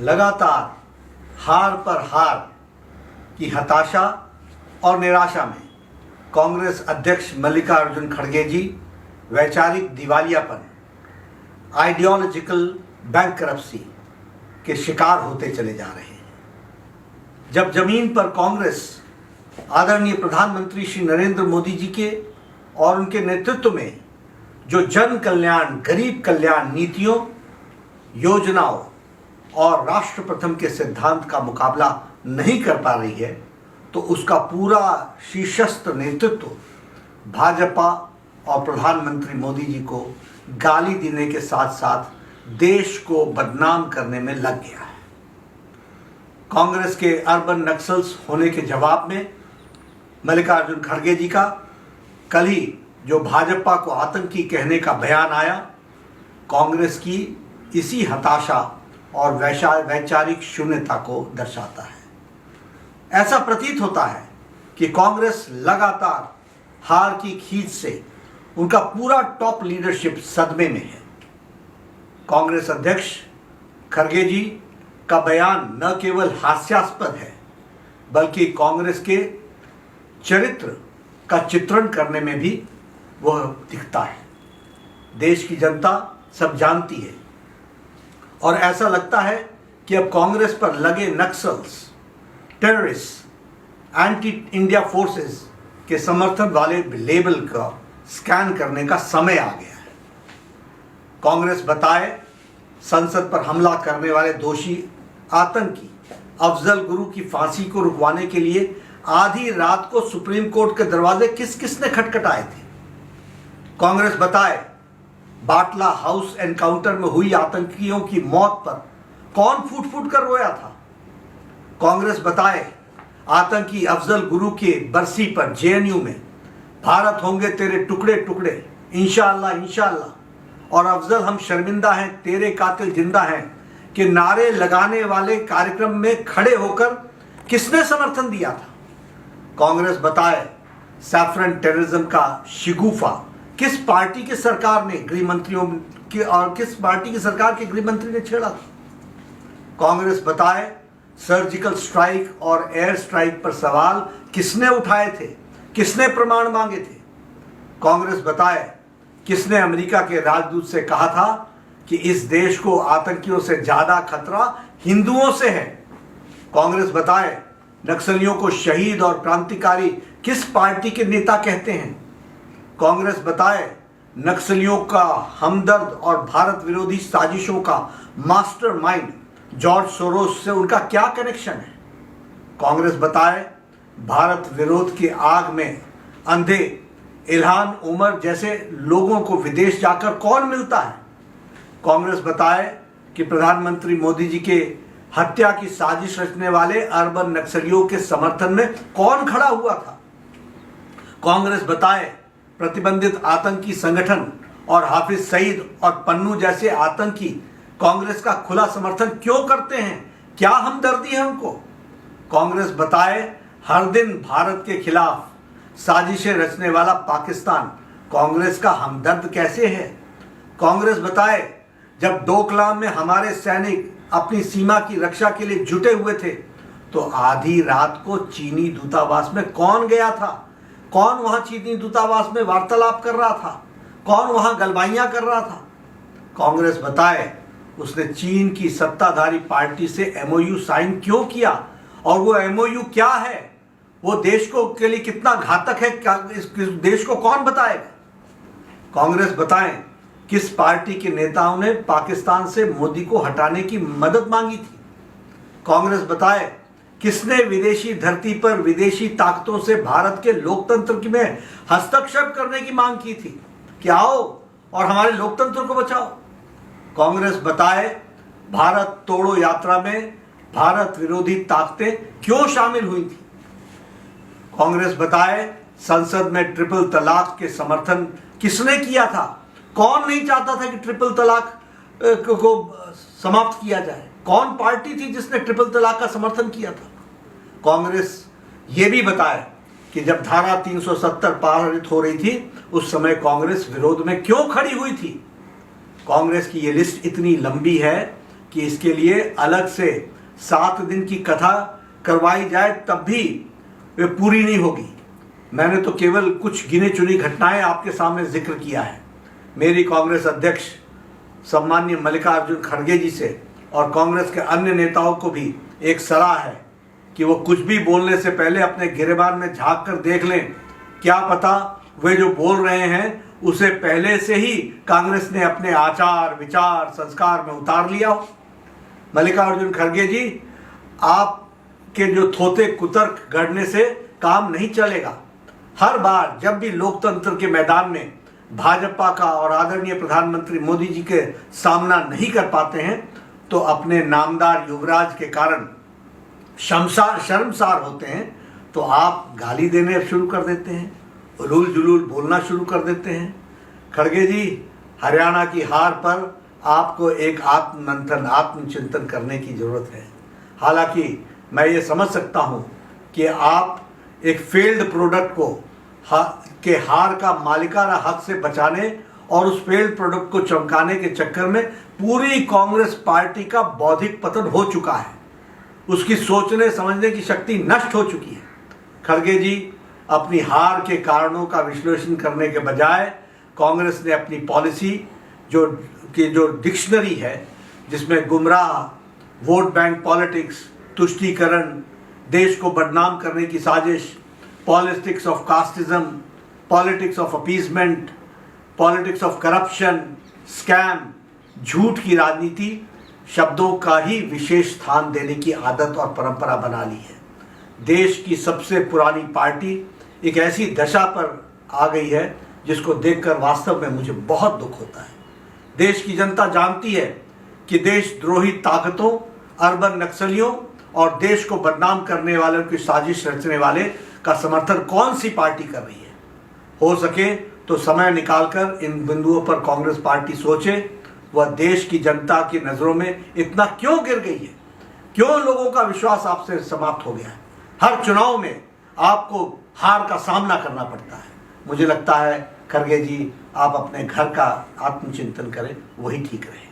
लगातार हार पर हार की हताशा और निराशा में कांग्रेस अध्यक्ष मल्लिकार्जुन खड़गे जी वैचारिक दिवालियापन, आइडियोलॉजिकल बैंकरप्सी के शिकार होते चले जा रहे हैं। जब जमीन पर कांग्रेस आदरणीय प्रधानमंत्री श्री नरेंद्र मोदी जी के और उनके नेतृत्व में जो जन कल्याण, गरीब कल्याण नीतियों, योजनाओं और राष्ट्र प्रथम के सिद्धांत का मुकाबला नहीं कर पा रही है, तो उसका पूरा शीर्षस्थ नेतृत्व भाजपा और प्रधानमंत्री मोदी जी को गाली देने के साथ साथ देश को बदनाम करने में लग गया है। कांग्रेस के अर्बन नक्सल्स होने के जवाब में मल्लिकार्जुन खड़गे जी का कल ही जो भाजपा को आतंकी कहने का बयान आया, कांग्रेस की इसी हताशा और वैचारिक शून्यता को दर्शाता है। ऐसा प्रतीत होता है कि कांग्रेस लगातार हार की खींच से उनका पूरा टॉप लीडरशिप सदमे में है। कांग्रेस अध्यक्ष खड़गे जी का बयान न केवल हास्यास्पद है, बल्कि कांग्रेस के चरित्र का चित्रण करने में भी वह दिखता है। देश की जनता सब जानती है और ऐसा लगता है कि अब कांग्रेस पर लगे Naxals, terrorist, anti India forces के समर्थन वाले लेबल का स्कैन करने का समय आ गया है। कांग्रेस बताए संसद पर हमला करने वाले दोषी आतंकी अफजल गुरु की फांसी को रुकवाने के लिए आधी रात को सुप्रीम कोर्ट के दरवाजे किस किसने खटखटाए थे। कांग्रेस बताए बाटला हाउस एनकाउंटर में हुई आतंकियों की मौत पर कौन फूट फूट कर रोया था। कांग्रेस बताए आतंकी अफजल गुरु के बरसी पर जेएनयू में भारत होंगे तेरे टुकड़े टुकड़े, इंशाअल्लाह इंशाअल्लाह, और अफजल हम शर्मिंदा हैं, तेरे कातिल जिंदा हैं कि नारे लगाने वाले कार्यक्रम में खड़े होकर किसने समर्थन दिया था। कांग्रेस बताए सैफरन टेररिज्म का शिगुफा किस पार्टी की सरकार ने गृह मंत्रियों की और किस पार्टी की सरकार के गृह मंत्री ने छेड़ा था। कांग्रेस बताए सर्जिकल स्ट्राइक और एयर स्ट्राइक पर सवाल किसने उठाए थे, किसने प्रमाण मांगे थे। कांग्रेस बताए किसने अमेरिका के राजदूत से कहा था कि इस देश को आतंकियों से ज्यादा खतरा हिंदुओं से है। कांग्रेस बताए नक्सलियों को शहीद और क्रांतिकारी किस पार्टी के नेता कहते हैं। कांग्रेस बताए नक्सलियों का हमदर्द और भारत विरोधी साजिशों का मास्टरमाइंड जॉर्ज सोरोस से उनका क्या कनेक्शन है। कांग्रेस बताए भारत विरोध की आग में अंधे इल्हान उमर जैसे लोगों को विदेश जाकर कौन मिलता है। कांग्रेस बताए कि प्रधानमंत्री मोदी जी के हत्या की साजिश रचने वाले अर्बन नक्सलियों के समर्थन में कौन खड़ा हुआ था। कांग्रेस बताए प्रतिबंधित आतंकी संगठन और हाफिज सईद और पन्नू जैसे आतंकी कांग्रेस का खुला समर्थन क्यों करते हैं, क्या हमदर्दी है उनको। कांग्रेस बताए हर दिन भारत के खिलाफ साजिशें रचने वाला पाकिस्तान कांग्रेस का हमदर्द कैसे है। कांग्रेस बताए जब डोकलाम में हमारे सैनिक अपनी सीमा की रक्षा के लिए जुटे हुए थे तो आधी रात को चीनी दूतावास में कौन गया था, कौन वहां चीनी दूतावास में वार्तालाप कर रहा था, कौन वहां गलबाइयां कर रहा था। कांग्रेस बताए उसने चीन की सत्ताधारी पार्टी से एमओयू साइन क्यों किया और वो एमओयू क्या है, वो देश को के लिए कितना घातक है, क्या इस देश को कौन बताएगा। कांग्रेस बताएं किस पार्टी के नेताओं ने पाकिस्तान से मोदी को हटाने की मदद मांगी थी। कांग्रेस बताए किसने विदेशी धरती पर विदेशी ताकतों से भारत के लोकतंत्र में हस्तक्षेप करने की मांग की थी कि आओ और हमारे लोकतंत्र को बचाओ। कांग्रेस बताए भारत तोड़ो यात्रा में भारत विरोधी ताकतें क्यों शामिल हुई थी। कांग्रेस बताए संसद में ट्रिपल तलाक के समर्थन किसने किया था, कौन नहीं चाहता था कि ट्रिपल तलाक को समाप्त किया जाए, कौन पार्टी थी जिसने ट्रिपल तलाक का समर्थन किया था। कांग्रेस ये भी बताए कि जब धारा 370 पारित हो रही थी उस समय कांग्रेस विरोध में क्यों खड़ी हुई थी। कांग्रेस की ये लिस्ट इतनी लंबी है कि इसके लिए अलग से 7 दिन की कथा करवाई जाए तब भी वे पूरी नहीं होगी। मैंने तो केवल कुछ गिने चुनी घटनाएं आपके सामने जिक्र किया है। मेरी कांग्रेस अध्यक्ष सम्माननीय मल्लिकार्जुन खड़गे जी से और कांग्रेस के अन्य नेताओं को भी एक सलाह है कि वो कुछ भी बोलने से पहले अपने गिरेबान में झांक कर देख लें। क्या पता वे जो बोल रहे हैं उसे पहले से ही कांग्रेस ने अपने आचार विचार संस्कार में उतार लिया हो। मल्लिकार्जुन खड़गे जी, आपके जो थोथे कुतर्क गढ़ने से काम नहीं चलेगा। हर बार जब भी लोकतंत्र के मैदान में भाजपा का और आदरणीय प्रधानमंत्री मोदी जी के सामना नहीं कर पाते हैं तो अपने नामदार युवराज के कारण शर्मसार होते हैं, तो आप गाली देने शुरू कर देते हैं, उलूल जुलूल बोलना शुरू कर देते हैं। खड़गे जी, हरियाणा की हार पर आपको एक आत्ममंथन आत्मचिंतन करने की जरूरत है। हालांकि मैं ये समझ सकता हूँ कि आप एक फेल्ड प्रोडक्ट को के हार का मालिकाना हक से बचाने और उस फेल्ड प्रोडक्ट को चमकाने के चक्कर में पूरी कांग्रेस पार्टी का बौद्धिक पतन हो चुका है। उसकी सोचने समझने की शक्ति नष्ट हो चुकी है। खड़गे जी, अपनी हार के कारणों का विश्लेषण करने के बजाय कांग्रेस ने अपनी पॉलिसी जो डिक्शनरी है, जिसमें गुमराह, वोट बैंक पॉलिटिक्स, तुष्टीकरण, देश को बदनाम करने की साजिश, politics of casteism, politics of appeasement, politics of corruption, scam, झूठ की राजनीति शब्दों का ही विशेष स्थान देने की आदत और परंपरा बना ली है। देश की सबसे पुरानी पार्टी एक ऐसी दशा पर आ गई है जिसको देखकर वास्तव में मुझे बहुत दुख होता है। देश की जनता जानती है कि देशद्रोही ताकतों, अर्बन नक्सलियों और देश को बदनाम करने वालों की साजिश रचने वाले का समर्थन कौन सी पार्टी कर रही है। हो सके तो समय निकालकर इन बिंदुओं पर कांग्रेस पार्टी सोचे, वह देश की जनता की नजरों में इतना क्यों गिर गई है, क्यों लोगों का विश्वास आपसे समाप्त हो गया है। हर चुनाव में आपको हार का सामना करना पड़ता है। मुझे लगता है खड़गे जी, आप अपने घर का आत्मचिंतन करें, वही ठीक रहे।